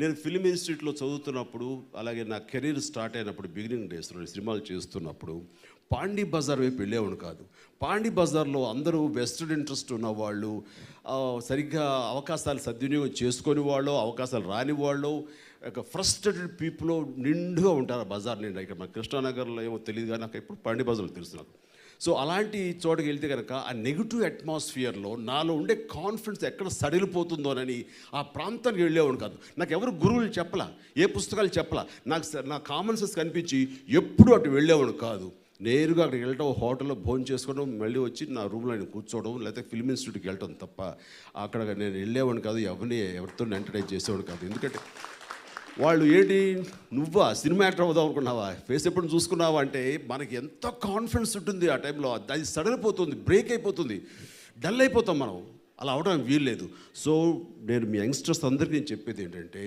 నేను ఫిల్మ్ ఇన్స్టిట్యూట్లో చదువుతున్నప్పుడు, అలాగే నా కెరీర్ స్టార్ట్ అయినప్పుడు, బిగినింగ్ డేస్లో సినిమాలు చేస్తున్నప్పుడు పాండీ బజార్ వైపు వెళ్ళేవాడు కాదు. పాండీ బజార్లో అందరూ వెస్టెడ్ ఇంట్రెస్ట్ ఉన్నవాళ్ళు, సరిగ్గా అవకాశాలు సద్వినియోగం చేసుకొని వాళ్ళు, అవకాశాలు రాని వాళ్ళు, ఒక ఫ్రస్ట్రేటెడ్ పీపుల్ నిండుగా ఉంటారు ఆ బజార్ నిండా. ఇక్కడ మన కృష్ణానగర్లో ఏమో తెలియదు, కానీ నాకు ఎప్పుడు పాండీ బజార్లో తెలుసు నాకు. సో అలాంటి చోటుకి వెళ్తే కనుక ఆ నెగిటివ్ అట్మాస్ఫియర్లో నాలో ఉండే కాన్ఫిడెన్స్ ఎక్కడ సడిలిపోతుందోనని ఆ ప్రాంతానికి వెళ్ళేవాడు కాదు. నాకు ఎవరు గురువులు చెప్పలా, ఏ పుస్తకాలు చెప్పలా, నా కామన్ సెన్స్ కనిపించి ఎప్పుడు అటు వెళ్ళేవాడు కాదు. నేరుగా అక్కడికి వెళ్ళటం, హోటల్లో భోజనం చేసుకోవడం, మళ్ళీ వచ్చి నా రూమ్లో నేను కూర్చోవడం, లేకపోతే ఫిల్మ్ ఇన్స్టిట్యూట్కి వెళ్ళటం తప్ప అక్కడ నేను వెళ్ళేవాడు కాదు. ఎవరితో ఎంటర్టైన్ చేసేవాడు కాదు. ఎందుకంటే వాళ్ళు ఏంటి, నువ్వా సినిమా యాక్టర్ అవుదాం అనుకున్నావా, ఫేస్ ఎప్పుడు చూసుకున్నావా అంటే మనకి ఎంత కాన్ఫిడెన్స్ ఉంటుంది ఆ టైంలో. అది సడలిపోతుంది, బ్రేక్ అయిపోతుంది, డల్ అయిపోతాం మనం. అలా అవడానికి వీల్లేదు. సో నేను మీ యంగ్స్టర్స్ అందరికీ నేను చెప్పేది ఏంటంటే,